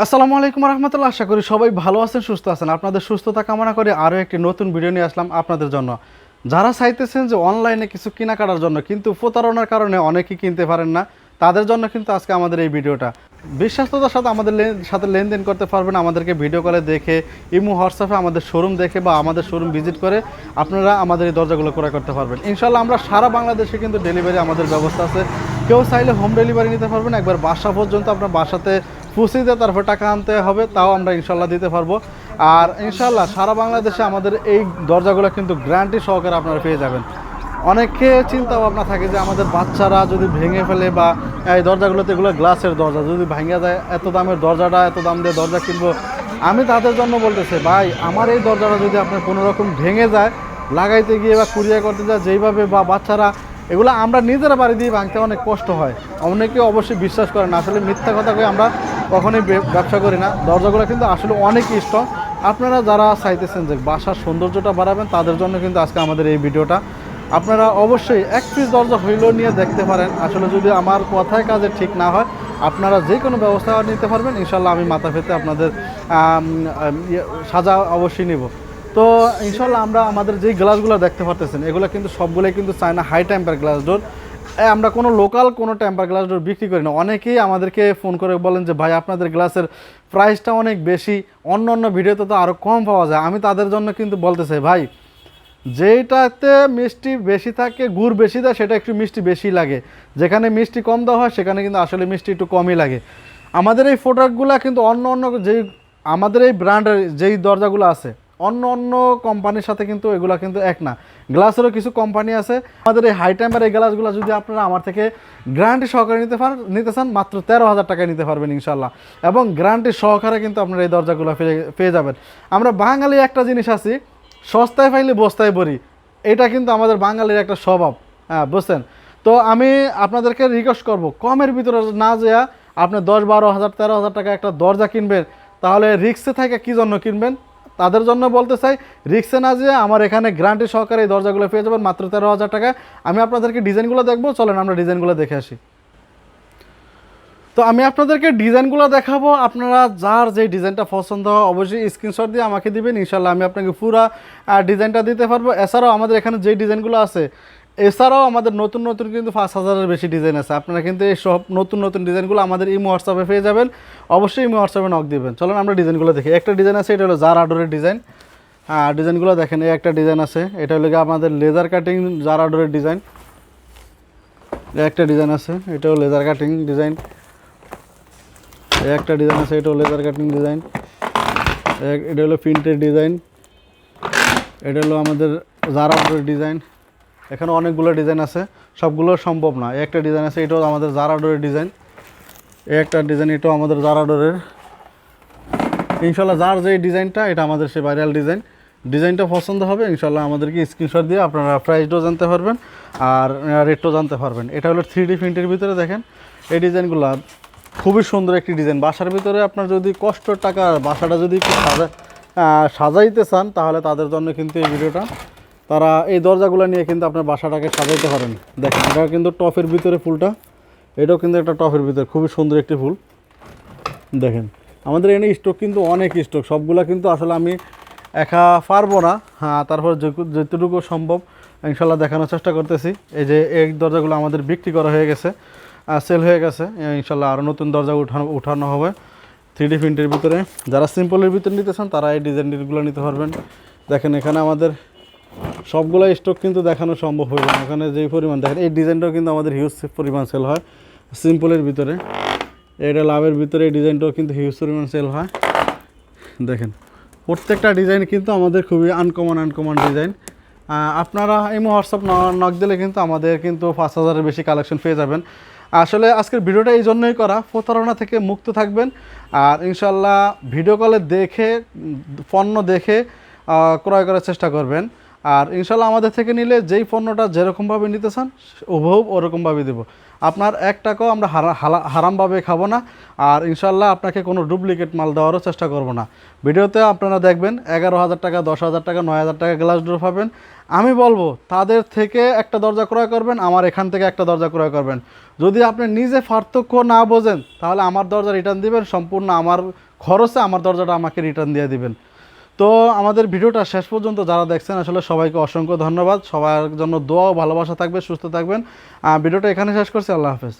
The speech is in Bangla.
আসসালামু আলাইকুম রহমতুল্লাহ। আশা করি সবাই ভালো আছেন, সুস্থ আছেন। আপনাদের সুস্থতা কামনা করে আরও একটি নতুন ভিডিও নিয়ে আসলাম আপনাদের জন্য। যারা চাইতেছেন যে অনলাইনে কিছু কেনাকাটার জন্য কিন্তু প্রতারণার কারণে অনেকেই কিনতে পারেন না, তাদের জন্য কিন্তু আজকে আমাদের এই ভিডিওটা। বিশ্বস্ততার সাথে আমাদের সাথে লেনদেন করতে পারবেন আমাদেরকে ভিডিও কলে দেখে, ইমো হোয়াটসঅ্যাপে আমাদের শোরুম দেখে বা আমাদের শোরুম ভিজিট করে আপনারা আমাদের এই দরজাগুলো ক্রয় করতে পারবেন। ইনশাল্লাহ আমরা সারা বাংলাদেশে কিন্তু ডেলিভারি আমাদের ব্যবস্থা আছে। কেউ চাইলে হোম ডেলিভারি নিতে পারবেন, একবার বাসা পর্যন্ত আপনার বাসাতে পৌঁছে দিয়ে তারপর টাকা আনতে হবে, তাও আমরা ইনশাল্লাহ দিতে পারবো। আর ইনশাল্লাহ সারা বাংলাদেশে আমাদের এই দরজাগুলো কিন্তু গ্যারান্টি সহকারে আপনারা পেয়ে যাবেন। অনেকে চিন্তা ভাবনা থাকে যে আমাদের বাচ্চারা যদি ভেঙে ফেলে বা এই দরজাগুলোতে, এগুলো গ্লাসের দরজা, যদি ভেঙে যায় এত দামের দরজাটা, এত দাম দিয়ে দরজা কিনবো। আমি তাদের জন্য বলতেছি, ভাই আমার এই দরজাটা যদি আপনার কোনো রকম ভেঙে যায়, লাগাইতে গিয়ে বা কুরিয়ার করতে যায় যেইভাবে, বা বাচ্চারা এগুলো আমরা নিজেরা বাড়ি দিয়ে ভাঙতে অনেক কষ্ট হয়। অনেকে অবশ্যই বিশ্বাস করে না, আসলে মিথ্যা কথা কয়ে আমরা কখনোই ব্যবসা করি না। দরজাগুলো কিন্তু আসলে অনেক স্ট্রং। আপনারা যারা চাইতেছেন যে বাসার সৌন্দর্যটা বাড়াবেন, তাদের জন্য কিন্তু আজকে আমাদের এই ভিডিওটা। আপনারা অবশ্যই এক পিস দরজা হইলেও নিয়ে দেখতে পারেন। আসলে যদি আমার কথায় কাজে ঠিক না হয়, আপনারা যে কোনো ব্যবস্থা নিতে পারবেন। ইনশাল্লাহ আমি মাথা পেতে আপনাদের সাজা অবশ্যই নিব। তো ইনশাল্লাহ আমরা আমাদের যেই গ্লাসগুলো দেখতে পারতেছেন, এগুলো কিন্তু সবগুলোই কিন্তু China high temper glass door. আমরা কোনো লোকাল কোনো টেম্পার গ্লাস ডোর বিক্রি করি না। অনেকেই আমাদেরকে ফোন করে বলেন যে ভাই আপনাদের গ্লাসের প্রাইসটা অনেক বেশি, অন্য অন্য ভিডিওতে তো আরও কম পাওয়া যায়। আমি তাদের জন্য কিন্তু বলতে চাই, ভাই যেটাতে মিষ্টি বেশি থাকে, গুড় বেশি দেয়, সেটা একটু মিষ্টি বেশি লাগে। যেখানে মিষ্টি কম দেওয়া হয় সেখানে কিন্তু আসলে মিষ্টি একটু কমই লাগে। আমাদের এই প্রোডাক্টগুলো কিন্তু অন্য অন্য যেই আমাদের এই ব্র্যান্ডের যেই দরজাগুলো আছে, অন্য অন্য কোম্পানির সাথে কিন্তু এগুলো কিন্তু এক না। গ্লাসেরও কিছু কোম্পানি আছে। আমাদের এই হাই টেম্পার এই গ্লাসগুলো যদি আপনারা আমার থেকে গ্যারান্টি সহকারে নিতে চান, মাত্র 13,000 টাকায় নিতে পারবেন ইনশাল্লাহ। এবং গ্যারান্টি সহকারে কিন্তু আপনারা এই দরজাগুলো পেয়ে যাবেন। আমরা বাঙালি একটা জিনিস আছি, সস্তায় পাইলে বস্তায় ভরি। এটা কিন্তু আমাদের বাঙালির একটা স্বভাব, হ্যাঁ বুঝছেন। তো আমি আপনাদেরকে রিকোয়েস্ট করব, কমের ভিতরে না যেয়া আপনি 10-12 হাজার 13,000 টাকা একটা দরজা কিনবেন, তাহলে রিক্সে থাকে কী জন্য কিনবেন? তাদের জন্য বলতে চাই, রিক্সে না যেয়ে আমার এখানে গ্যারান্টি সহকারে এই দরজাগুলো পেয়ে যাবেন মাত্র 13,000 টাকায়। আমি আপনাদেরকে ডিজাইনগুলো দেখবো, চলেন আমরা ডিজাইনগুলো দেখে আসি। তো আমি আপনাদেরকে ডিজাইনগুলো দেখাবো। আপনারা যার যে ডিজাইনটা পছন্দ হয় অবশ্যই স্ক্রিনশট দিয়ে আমাকে দিবেন। ইনশাল্লাহ আমি আপনাকে পুরো ডিজাইনটা দিতে পারবো। এছাড়াও আমাদের এখানে যে ডিজাইনগুলো আছে, এছাড়াও আমাদের নতুন নতুন কিন্তু 5,000-এর বেশি ডিজাইন আছে। আপনারা কিন্তু এই সব নতুন নতুন ডিজাইনগুলো আমাদের ইমো হোয়াটসঅ্যাপে পেয়ে যাবেন। অবশ্যই ইমো হোয়াটসঅ্যাপে নক দিবেন। চলুন আমরা ডিজাইনগুলো দেখি। একটা ডিজাইন আছে, এটা হলো জার আডোরের ডিজাইন। ডিজাইনগুলো দেখেন, এই একটা ডিজাইন আছে, এটা হলো আমাদের লেজার কাটিং জার আডোরের ডিজাইন। একটা ডিজাইন আছে, এটাও লেজার কাটিং ডিজাইন। একটা ডিজাইন আছে, এটা হলো লেজার কাটিং ডিজাইন। এটা হলো প্রিন্টের ডিজাইন। এটা হলো আমাদের জারা ডোরের ডিজাইন। এখানে অনেকগুলো ডিজাইন আছে, সবগুলো সম্ভব না। একটা ডিজাইন আছে, এটাও আমাদের জারা ডোরের ডিজাইন। একটা ডিজাইন, এটাও আমাদের জারা ডোরের। ইনশাল্লাহ যার যে ডিজাইনটা, এটা আমাদের সে ভাইরাল ডিজাইন। ডিজাইনটা পছন্দ হবে ইনশাল্লাহ আমাদেরকে স্ক্রিনশট দিয়ে আপনারা প্রাইসটাও জানতে পারবেন আর রেটটাও জানতে পারবেন। এটা হলো 3D প্রিন্টের ভিতরে। দেখেন এই ডিজাইনগুলো খুবই সুন্দর একটি ডিজাইন। বাসার ভিতরে আপনার যদি কষ্টর টাকা বাসাটা যদি একটু সাজাইতে চান, তাহলে তাদের জন্য কিন্তু এই ভিডিওটা। তারা এই দরজাগুলো নিয়ে কিন্তু আপনার বাসাটাকে সাজাইতে পারেন। দেখেন এটা কিন্তু টপের ভিতরে ফুলটা, এটাও কিন্তু একটা টপের ভিতরে খুবই সুন্দর একটি ফুল। দেখেন আমাদের এখানে স্টক কিন্তু অনেক স্টক, সবগুলো কিন্তু আসলে আমি একা পারবো না। হ্যাঁ, তারপর যতটুকু সম্ভব ইনশাল্লাহ দেখানোর চেষ্টা করতেছি। এই যে এই দরজাগুলো আমাদের বিক্রি করা হয়ে গেছে, সেল হয়ে গেছে। ইনশাল্লাহ আরও নতুন দরজা উঠানো হবে 3D প্রিন্টের ভিতরে। যারা সিম্পলের ভিতরে নিতে চান তারা এই ডিজাইনগুলো নিতে পারবেন। দেখেন এখানে আমাদের সবগুলো স্টক কিন্তু দেখানো সম্ভব হয়ে যায়। এখানে যেই পরিমাণ দেখেন, এই ডিজাইনটাও কিন্তু আমাদের হিউজ পরিমাণ সেল হয় সিম্পলের ভিতরে। এটা লাভের ভিতরে এই ডিজাইনটাও কিন্তু হিউজ পরিমাণ সেল হয়। দেখেন প্রত্যেকটা ডিজাইন কিন্তু আমাদের খুবই আনকমন ডিজাইন। আপনারা এমনি হোয়াটসঅ্যাপ নক দিলে কিন্তু আমাদের কিন্তু 5,000-এর বেশি কালেকশন পেয়ে যাবেন। আসলে আজকের ভিডিওটা এই জন্যই করা, প্রতারণা থেকে মুক্ত থাকবেন। আর ইনশাল্লাহ ভিডিও কলে দেখে পণ্য দেখে ক্রয় করার চেষ্টা করবেন। আর ইনশাল্লাহ আমাদের থেকে নিলে যেই পণ্যটা যেরকমভাবে নিতে চান হুবহু ওরকমভাবে দেবো। আপনার 1 টাকাও আমরা হারামভাবে খাবো না। আর ইনশাল্লাহ আপনাকে কোনো ডুপ্লিকেট মাল দেওয়ারও চেষ্টা করব না। ভিডিওতে আপনারা দেখবেন 11,000 টাকা, 10,000 টাকা, 9,000 টাকা গ্লাস ডোর পাবেন। আমি বলবো তাদের থেকে একটা দরজা ক্রয় করবেন, আমার এখান থেকে একটা দরজা ক্রয় করবেন। যদি আপনি নিজে পার্থক্য না বোঝেন তাহলে আমার দরজা রিটার্ন দিবেন, সম্পূর্ণ আমার খরচে আমার দরজাটা আমাকে রিটার্ন দিয়ে দিবেন। তো আমাদের ভিডিওটা শেষ পর্যন্ত যারা দেখছেন আসলে সবাইকে অসংখ্য ধন্যবাদ। সবার জন্য দোয়া ও ভালোবাসা থাকবে, সুস্থ থাকবেন। ভিডিওটা এখানে শেষ করছি। আল্লাহ হাফেজ।